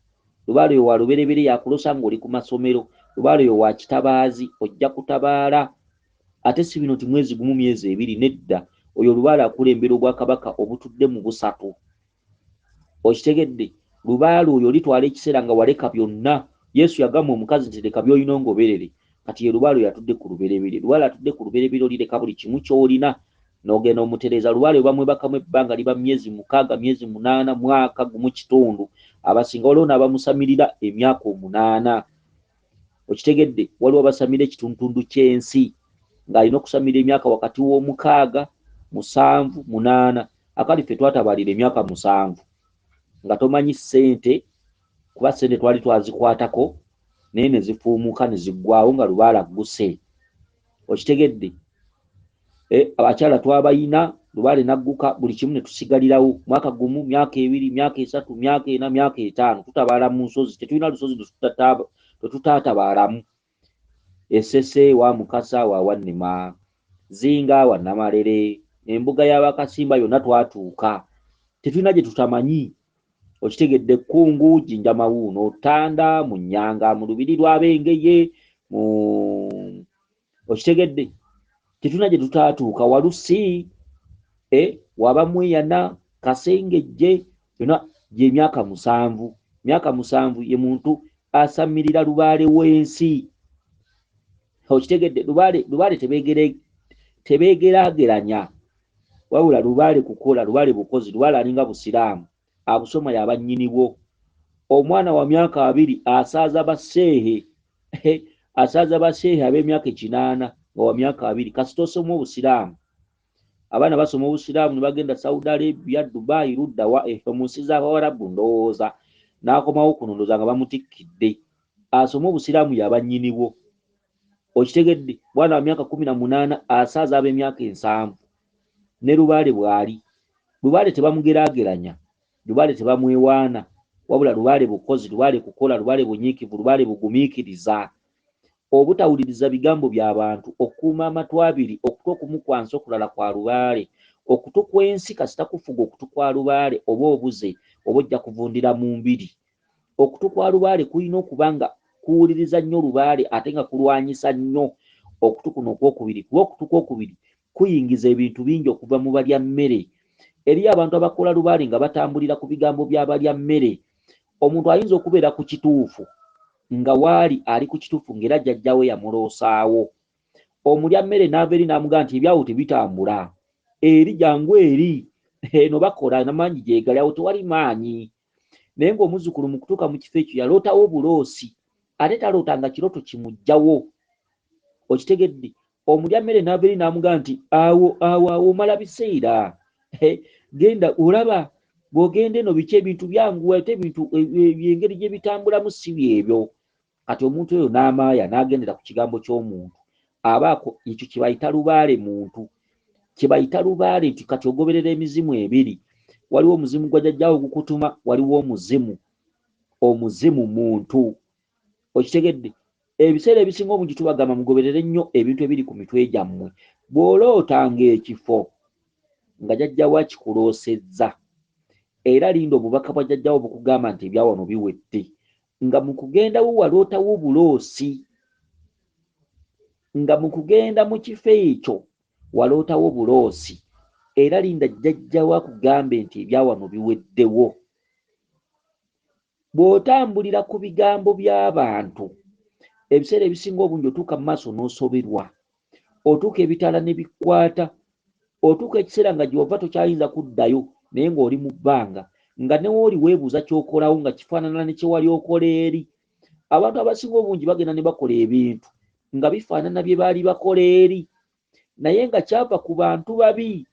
Lubaale oyo wa luberebere yakulosa ng'oli ku masomero, Lubaale oyo wa kitabaazi, ojja kutabaala. Ate si bino ti mwezi gumu myezi ebiri, nedda. Oyo Lubaale akulembera Obwakabaka obutudde mu busatu. Okitegedde? Lubaale oyo litwala ekiseera nga waleka byonna. Yesu yagamba omukazi nti leka by'olina ngoberere. kati ye Lubaale yatudde ku luberebere. Lubaale atudde ku luberebere olireka buli kimu ky'olina n'ogenda omutereeza. Lubaale bamwebakamu ebbanga liba myezi 6, myezi 8, mwaka gumu kitundu. Abasinga waliwo n'abamusamirira emyaka 8. Okitegedde, waliwo abasamira ekitundu ky'ensi ng'alina okusamira emyaka wakati w'6, 7, 8. Akali ffe twatabalira emyaka 7 nga tomanyi ssente, kuba ssente twali twazikwatako naye ne zifuumuuka ne ziggwawo nga Lubaale agguse. Okitegedde, abakyala twabayina, Lubaale nagguka, buli kimu ne tusigalirawo. Mwaka gumu, myaka 2, myaka 3, myaka 4, myaka 5 tutabaala mu nsozi. Tetulina lusozi tetutaatabaalamu. Essese wa Mukasa wa Wannima, Zinga wa Namalere, embuga y'Abakasimba yonna twatuuka. Tetulina gye tutamanyi. Okitegedde, Kkungu, Jinja Mawuuno, Ttanda, mu Nnyanga, mu Lubiri lwa Bengeye, okitegedde, tetulina gye tutaatuuka. Walusi, waba Mweyana, Kasengejje, yonna gy'emyaka 7. Myaka 7 ye muntu asamirira Lubaale w'ensi. Okitegedde, Lubaale tebeegeraageranya, wabula Lubaale kukola, Lubaale bukozi. Lubaale alinga Busiraamu, abusoma yaba nnyinibwo. Omwana wa myaka 2 asaaza basseehe asaaza basseehe ab'emyaka 8 nga wa myaka 2. Kasi tosoma Obusiraamu. Abaana basoma Obusiraamu ne bagenda Saudi Arabia, Dubai, ludda wa mu nsi z'Abawarabu ndowooza, n'akomawo kuno ndowooza nga bamutikkidde. Asoma Obusiraamu yaba nnyinibwo. Okitegedde, mwana wa myaka 18 asaaza ab'emyaka 7. Ne Lubaale bw'ali. Lubaale tebamugeraageranya, Lubaale tebamwewaana, wabula Lubaale bukozi, Lubaale kukola, Lubaale bunyiikivu, Lubaale bugumiikiriza. Obutawuliriza bigambo by'abantu, okuuma amatu abiri, okutu okumu kwansi okulala kwa Lubaale. Okutu kw'ensi kasita kufuga okutu kwa Lubaale oba obuze oba ojja kuvundira mu mbiri. Okutu kwa Lubaale kulina okuba nga kuwuliriza nnyo Lubaale ate nga kulwanyisa nnyo okutu kuno okwokubiri. Kuba okutu kwokubiri kuyingiza ebintu bingi okuva mu balya mmere. Eri abantu abakola Lubaale nga batambulira ku bigambo by'abalya mmere, omuntu ayinza okubeera ku kituufu nga waali ali ku kituufu ng'era jjajjawe yamuloosaawo. Omulya mmere n'ava eri n'amugamba nti ebyawo tebitambula, eri jangu eri, eno bakola n'amaanyi gyegali, awo tewali maanyi. Naye ng'omuzzukulu mu kutuuka mu kifo ekyo yalootawo buloosi, ate talootanga kirooto kimuggyawo. Okitegedde, omulya mmere n'ava eri n'amugamba nti awo omala biseera, genda olaba bw'ogenda eno biki ebintu byanguwa, ate ebintu engeri gye bitambulamu si byebyo. Kati omuntu oyo n'amaaya n'agendera ku kigambo ky'omuntu, abaako ekyo kye bayita Lubaale muntu, kye bayita Lubaale nti kati ogoberera emizimu ebiri. Waliwo omuzimu gwa jjajjaawo gukutuma, waliwo omuzimu muntu. Okitegedde, ebiseera ebisinga obungi tubagamba mugoberere nnyo ebintu ebiri ku mitwe gyammwe. Bw'olootanga ekifo nga jjajjaawo akikuloosezza, era linda obubaka bwa jjajjaawo bukugamba nti ebyawano biwedde, nga mu kugendawo walootawo buloosi, nga mu kugenda mu kifo ekyo walootawo buloosi, era linda jjajjaawo akugambe nti ebyawano biweddewo. Bw'otambulira ku bigambo by'abantu, ebiseera ebisinga obungi otuuka mu maaso n'osoberwa, otuuka ebitaala ne bikwata, otuuka ekiseera nga gy'ova tokyayinza kuddayo naye ng'oli mu bbanga, nga ne wooli weebuuza ky'okolawo nga kifaanana ne kye wali okola eri. Abantu abasinga obungi bagenda ne bakola ebintu nga bifaanana bye baali bakola eri, naye nga kyava ku bantu babi.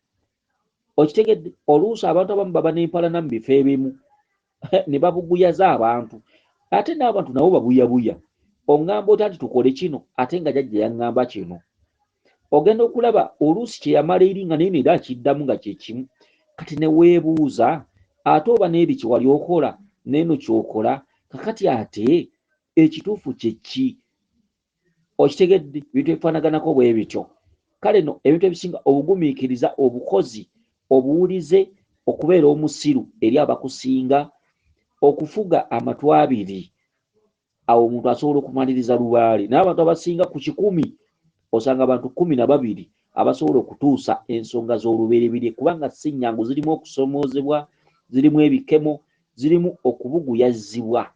Okitegedde, oluusi abantu abamu baba n'empalana mu bifo ebimu ne babuguyaza abantu, ate n'abantu nabo babuyabuya. Oŋŋamba oti ati tukole kino ate nga jjajja yaŋŋamba kino. Ogenda okulaba oluusi kye yamala eri nga naye era akiddamu nga kye kimu. Kati ne weebuuza ate oba n'ebyo kye wali okola n'eno ky'okola kakati ate ekituufu kye ki? Okitegedde, ebintu ebifaanaganako bwe bityo. Kale no ebintu ebisinga obugumiikiriza, obukozi, obuwulize, okubeera omusiru eri abakusinga, okufuga amatu abiri, awo omuntu asobola okumaliriza Lubaale. Naye abantu abasinga ku 100 osanga abantu 12 abasobola okutuusa ensonga z'olubereberye, kubanga si nnyangu, zirimu okusomoozebwa, zirimu ebikemo, zirimu okubuguyazibwa,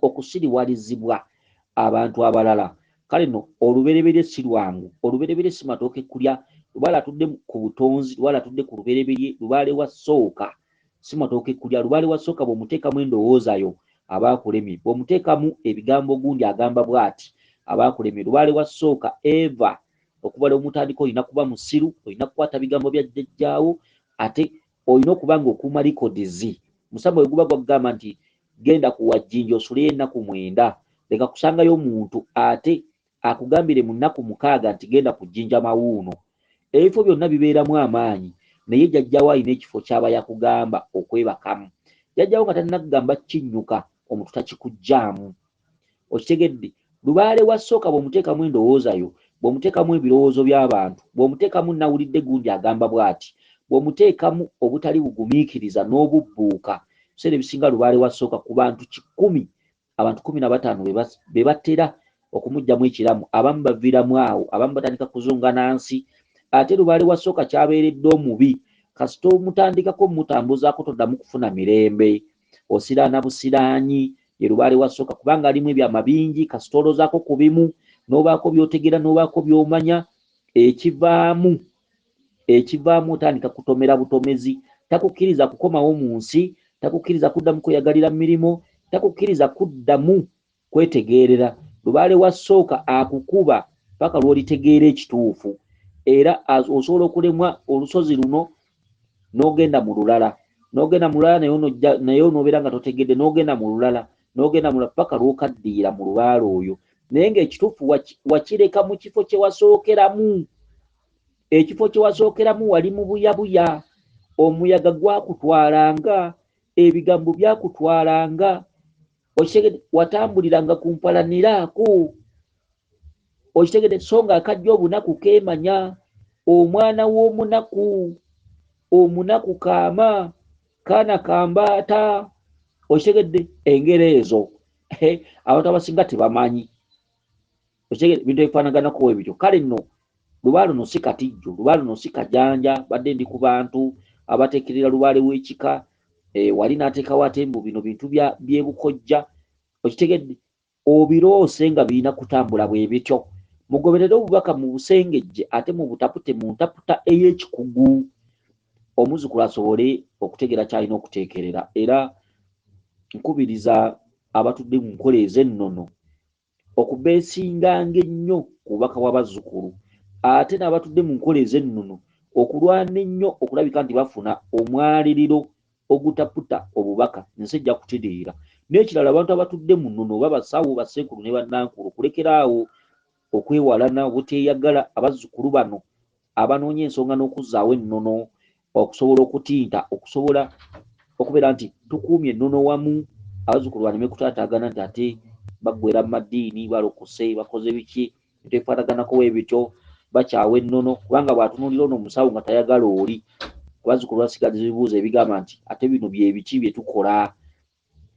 okusiriwalizibwa abantu abalala kale no olubereberye si lwangu, olubereberye si matooke kulya. Lubaale atudde ku butonzi, lubaale atudde ku lubereberye, lubaale wasooka si matooke kulya. Lubaale wasooka bw'omuteekamu endowoozayo aba akulemye, bw'omuteekamu ebigambo gundi agamba bw'ati aba akulemye. Lubaale wasooka eva okuva lwe mutandika olina kuba musiru, olina kukwata bigambo bya jjajjaawo, ate olina okuba nga okuuma likodizi. Musamba bwe guba gwagamba nti genda ku wajjinja osuleyo ennaku 9, leka kusangayo omuntu ate akugambire mu nnaku 6 nti genda ku jjinja mawuuno. Ebifo byonna bibeeramu amaanyi, naye jjajjaawo alina ekifo ky'aba yakugamba okwebakamu. Jjajjaawo nga talina kugamba kinnyuka, omuntu takikuggyaamu. Okitegedde? Lubaale wasooka bw'omuteekamu endowoozayo, bw'omuteekamu ebirowoozo by'abantu, bw'omuteekamu nawulidde gundi agamba bw'ati, bw'omuteekamu obutali bugumiikiriza n'obubbuuka, biseera ebisinga lubaale wasooka ku bantu 100, abantu 15 be batera okumuggyamu ekiramu, abamu baviiramu awo, abamu batandika kuzunganansi. Ate lubaale wasooka kyabeeredde omubi, kasita omutandikako mutambuzaako toddamu kufuna mirembe, osiraana busiraanyi. Ye lubaale wasooka kubanga alimu ebyama bingi, kasita oloozaako ku bimu n'obaako by'otegeera n'obaako by'omanya, ekivaamu otandika kutomera butomezi. Takukkiriza kukomawo mu nsi, takukkiriza kuddamu kweyagalira mirimu, takukkiriza kuddamu kwetegeerera. Lubaale wasooka akukuba paka lw'olitegeera ekituufu, era osobola okulemwa olusozi luno n'ogenda mu lulala, naye onoobeera nga totegedde, n'ogenda mu lulala paka lw'okaddiira mu lubaale oyo, naye ng'ekituufu wakireka mu kifo kye wasookeramu. Ekifo kye wasookeramu wali mu buyabuya, omuyaga gwakutwalanga, ebigambo byakutwalanga, okitegedde, watambuliranga ku mpalaniraako, okitegedde, so nga akajja obunaku keemanya, omwana w'omunaku, omunaku kaama, kaana kambaata, okitegedde, engero ezo abantu abasinga tebamanyi. Okitegedde, bintu ebifaanaganako ebityo. Kale nno lubaale luno si katijjo, lubaale luno si kajanja. Badde ndi ku bantu abateekerera lubaale w'ekika, wali n'ateekawo ate mbu bino bintu byebukojja. Okitegedde, obiroose nga birina kutambula bwe bityo. Mugoberere obubaka mu busengejje, ate mu butapute mu ntaputa ey'ekikugu, omuzzukulu asobole okutegeera ky'alina okuteekerera. Era nkubiriza abatudde mu nkola ez'ennono okubeesinganga ennyo ku bubaka bw'abazzukulu, ate n'abatudde mu nkola ez'ennono okulwana ennyo okulabika nti bafuna omwaliriro ogutaputa obubaka, ensi ejja kutereera. N'ekirala, abantu abatudde mu nnono oba basawo, bassenkulu ne bannankulu, kulekeraawo okwewalana obuteeyagala. Abazzukulu bano abanoonya ensonga n'okuzzaawo ennono, okusobola okutinta, okusobola okubeera nti tukuumye ennono wamu, abazzukulu baleme kutaataagana nti ate baggwera mu maddiini, balokose, bakoze biki, tefaanaganako w'ebityo, bakyawa ennono. Kubanga bw'atunuulira ono omusawo nga tayagala oli, abazzukulu basigaliza ebibuuzo ebigamba nti ate bino bye biki bye tukola.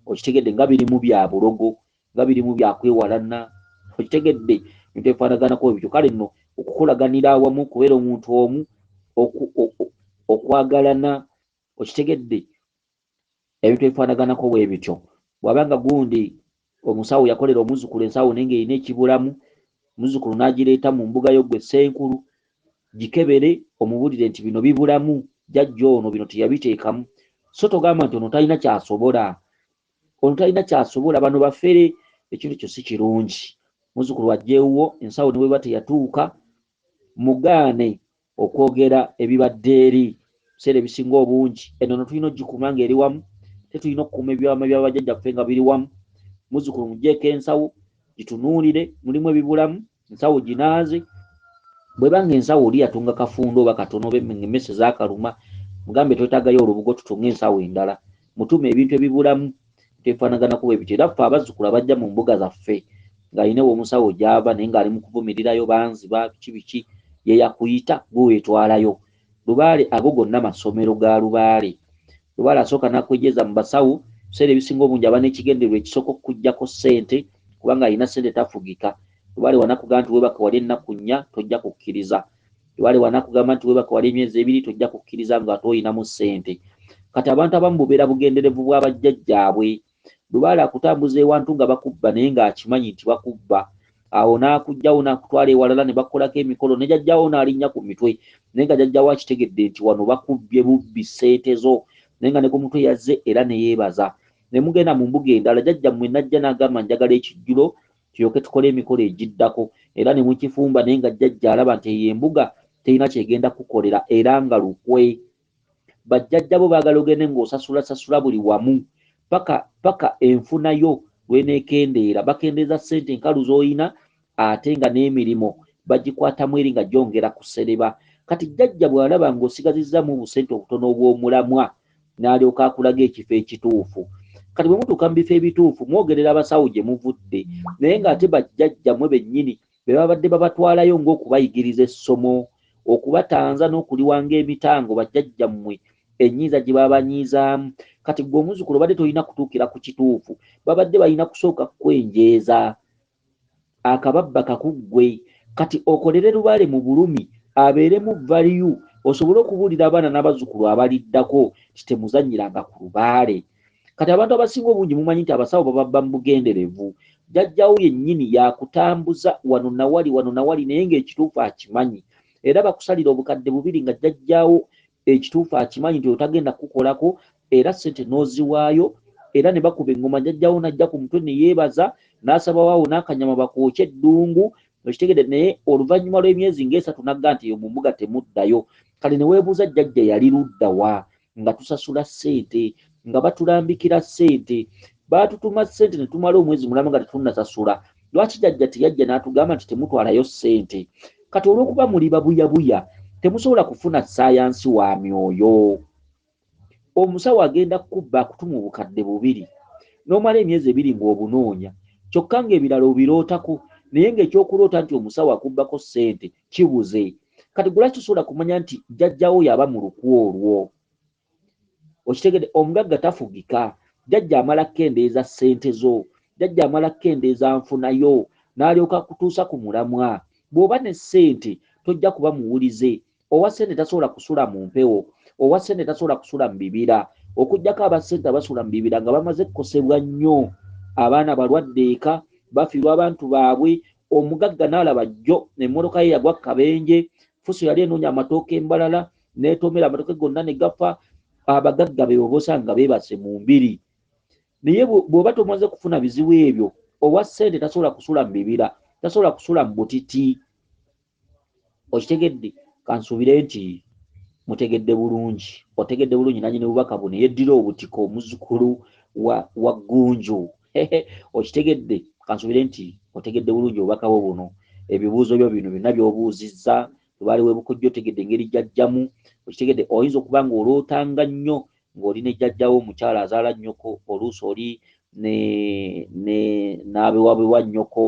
Okitegedde, nga birimu bya bulogo, nga birimu bya kwewalana. Okitegedde, bintu ebifaanaganako ebityo. Kale nno okukolaganira awamu, kubeera omuntu omu, okwagalana, okitegedde, ebintu ebifaanaganako bwe bityo. Bw'abanga gundi omusawo yakolera omuzzukulu ensawo naye ng'erina ekibulamu, omuzzukulu n'agireeta mu mbuga yo, gwe ssenkulu, gikebere, omubulire nti bino bibulamu, jjajja ono bino teyabiteekamu. So togamba nti ono talina kyasobola, bano bafere, ekintu ekyo si kirungi. Muzzukulu ajjeewo, ensawo ne bweba teyatuuka, mugaane okwogera ebibadde eri. Biseera ebisinga obungi ennono tulina ogikuuma ng'eri wamu, tetulina okukuuma ebyama by'abajjajjaffe nga biri wamu. Muzzukulu mugjeeko ensawo, gitunuulire, mulimu ebibulamu, ensawo ginaaze. Bw'ebanga ensawo oli yatunga kafundo oba katono oba emmese z'akaluma, mugambe twetaagayo olubugo tutunge ensawo endala, mutume ebintu ebibulamu, tefaanaganako bwe bityo. Era ffe abazzukulu abajja mu mbuga zaffe ng'alina omusawo gy'ava naye ng'ali mu kuvumirirayo banziba biki biki, ye yakuyita gwe weetwalayo. Lubaale ago gonna masomero ga Lubaale. Lubaale asooka n'akwejjeza mu basawo, biseera ebisinga obungi aba n'ekigendererwa ekisooka okuggyako ssente, kubanga alina ssente tafugika. Lubaale wanakugamba nti weebaka wali ennaku 4 tojja kukkiriza. Lubaale wanakugamba nti weebaka wali emyezi 2 tojja kukkiriza nga tolinamu ssente. Kati abantu abamu bubeera bugenderevu bwa bajjajjaabwe. Lubaale akutambuza ewantu nga bakubba naye ng'akimanyi nti bakubba. awo n'akujjawo n'akutwala ewalala ne bakolako emikolo ne jjajjawo n'alinnya ku mitwe naye nga jjajjawo akitegedde nti wano bakubbye bubbi ssente zo naye nga ne ku mutwe yazze era ne yeebaza ne mugenda mu mbuga endala jjajjammwe najja n'agamba njagala ekijjulo tulyoke tukole emikolo egiddako era ne mukifumba naye nga jjajja alaba nti eyo embuga terina kyegenda kukolera era nga lukwe bajjajja bo baagala ogende ng'osasula buli wamu paka enfuna yo lweneekendeera bakendeeza ssente enkalu z'oyina ate nga n'emirimu bagikwatamu eri nga gyongera kusereba kati jjajja bw'alaba ng'osigazizzamu obusente obutono obw'omulamwa n'alyoka akulaga ekifo ekituufu kati bwe mutuuka mu bifo ebituufu mwogerera abasawo gye muvudde naye ng'ate bajjajjammwe bennyini be babadde babatwalayo ng'okubayigiriza essomo okubatanza n'okuliwanga emitango bajjajjammwe ennyiiza gye babanyiizaamu kati gwe omuzukulu badde tolina kutuukira ku kituufu babadde balina kusooka kukwenjeeza akababba kakuggwe kati okolere lubaale mu bulumi abeeremu valiyu osobole okubuulira abaana n'abazzukulu abaliddako kitemuzannyiranga ku lubaale kati abantu abasinga obungi mumanyi nti abasawo bababba mu bugenderevu jjajjawo yennyini yakutambuza wano nawali naye ng'ekituufu akimanyi era bakusalira obukadde bubiri nga jjajjawo ekituufu akimanyi nti otagenda kukolako era ssente n'oziwaayo era ne bakuba engoma jjajjawo najja ku mutwe ne yeebaza n'asaba waawo n'akanyama bakwokye eddungu okitegedde naye oluvannyuma lw'emyezi ng'esatu nagga nti eyo mu mbuga temuddayo kale ne weebuuza jjajja yali ludda wa nga tusasula ssente nga batulambikira ssente baatutuma ssente ne tumala omwezi mulama nga tetunnasasula lwaki jjajja teyajja n'atugamba nti temutwalayo ssente kati olw'okuba muli babuyabuya temusobola kufuna saayansi wa myoyo omusawo agenda kubba akutuma obukadde bubiri n'omala emyezi ebiri ng'obunoonya kyokka ng'ebirala obirootako naye ng'ekyokuloota nti omusawo akubbako ssente kibuze kati gulaki tusobola kumanya nti jjajjawo yaba mu lukwu olwo okitegedde omugagga tafugika jjajja amala kendeeza ssente zo jjajja amala kendeeza nfunayo n'alyoka kutuusa ku mulamwa bw'oba ne ssente tojja kuba muwulize owa ssente tasobola kusula mu mpewo owa ssente tasobola kusula mu bibira okuggyako abassente abasula mu bibira nga bamaze kukosebwa nnyo abaana balwadde eka bafiirwa abantu baabwe omugagga n'alaba jjo emmotoka ye yagwa kabenje fuso yali enoonya amatooke embalala n'etomera amatooke gonna ne gafa abagagga be obosanga beebase mu mbiri naye bw'oba tomaze kufuna bizibu ebyo owa ssente tasobola kusula mu bibira tasobola kusula mu butiti okitegedde kansuubire nti mutegedde bulungi otegedde bulungi nannyini bubaka buno yeddira obutiko omuzukulu wa Ggunju okitegedde kansuubire nti otegedde bulungi obubaka bwo buno ebibuuzo byo bino byonna by'obuuzizza tubaali webukojja otegedde engeri jjajjamu okitegedde oyinza okuba nga olootanga nnyo ng'oli ne jjajjawo omukyala azaala nnyoko oluusi oli n'abewabewa nnyoko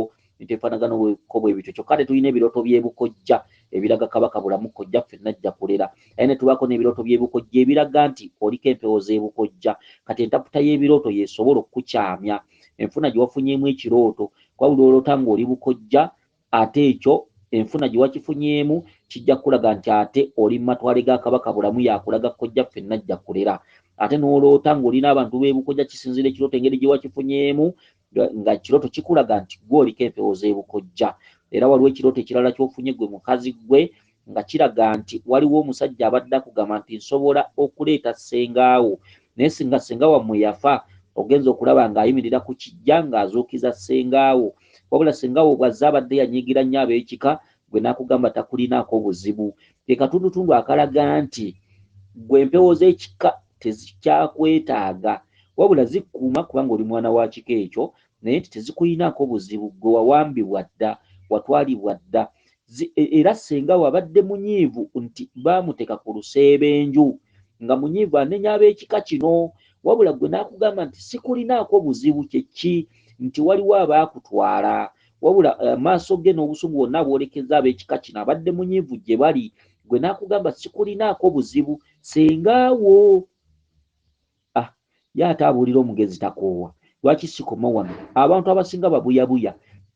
ntefaanagano bweko bwe bityo kyokka tetulina ebirooto by'ebukojja ebiraga kabaka bulamu kojja ffenna ajja kulera aye ne tubaako n'ebirooto by'ebukojja ebiraga nti oliko empewo z'ebukojja kati entaputa y'ebirooto yeesobola okukyamya enfuna gye wafunyeemu ekirooto kwabuli oloota ng'oli bukojja ate ekyo enfuna gye wakifunyeemu kijja kulaga nti ate oli mu matwale ga kabaka bulamu yakulaga kojja ffenna ajja kulera ate n'oloota ng'olina abantu b'ebukojja kisinzira ekirooto engeri gye wakifunyeemu nga kirooto kikulaga nti gwe oliko empewo z'ebukojja era waliwo ekirooto ekirala ky'ofunye gwe mukazi gwe nga kiraga nti waliwo omusajja abadde akugamba nti nsobola okuleeta ssengaawo naye singa ssenga wammwe yafa ogenza okulaba ng'ayimirira ku kijja ng'azuukiza ssengaawo wabula ssengaawo bw'azze abadde yanyiigira nnyo ab'ekika gwe n'akugamba takulinaako buzibu ke katundutundu akalaga nti gwe empewo z'ekika tezikyakwetaaga wabula zikkuuma kubanga oli mwana wa kika ekyo naye nti tezikuyinaako buzibu gwe wawambibwa dda watwalibwa dda era ssenga wabadde munyiivu nti baamuteeka ku lusebenju nga munyiivu anenya ab'ekika kino wabula gwe n'akugamba nti sikulinaako buzibu kyeki nti waliwo abaakutwala wabula amaaso ge n'obusungu bwonna bwolekeza ab'ekika kino abadde munyiivu gye bali gwe n'akugamba sikulinaako buzibu sengaawo ye ate abuulira omugezi takoowa lwaki sikoma wano abantu abasinga babuyabuya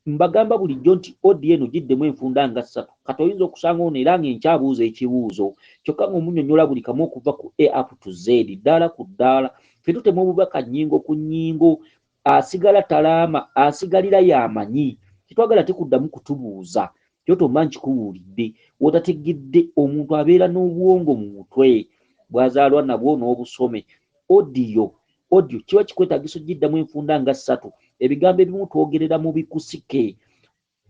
mbagamba bulijjo nti odi eno giddemu enfunda nga 3 kati oyinza okusanga ono era ng'enkyabuuza ekibuuzo kyokka ng'omunnyonnyola buli kamu okuva ku A up to Z ddaala ku ddaala ffe tutema obubaka nnyingo ku nnyingo asigala talaama asigalira y'amanyi kitwagala tekuddamu kutubuuza kyotomba nkikuwulidde wotategedde omuntu abeera n'obwongo mu mutwe bwazaalwa nabwo n'obusome audio kiba kikwetaagisa ogiddamu enfunda nga 3 ebigambo ebimu twogerera mu bikusike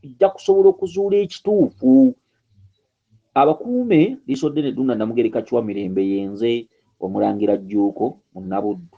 ijja kusobola okuzuula ekituufu. Abakuume Liiso Ddene Ddunda Namugereka Kiwa Mirembe yenze Omulangira Jjuuko Munnabuddu.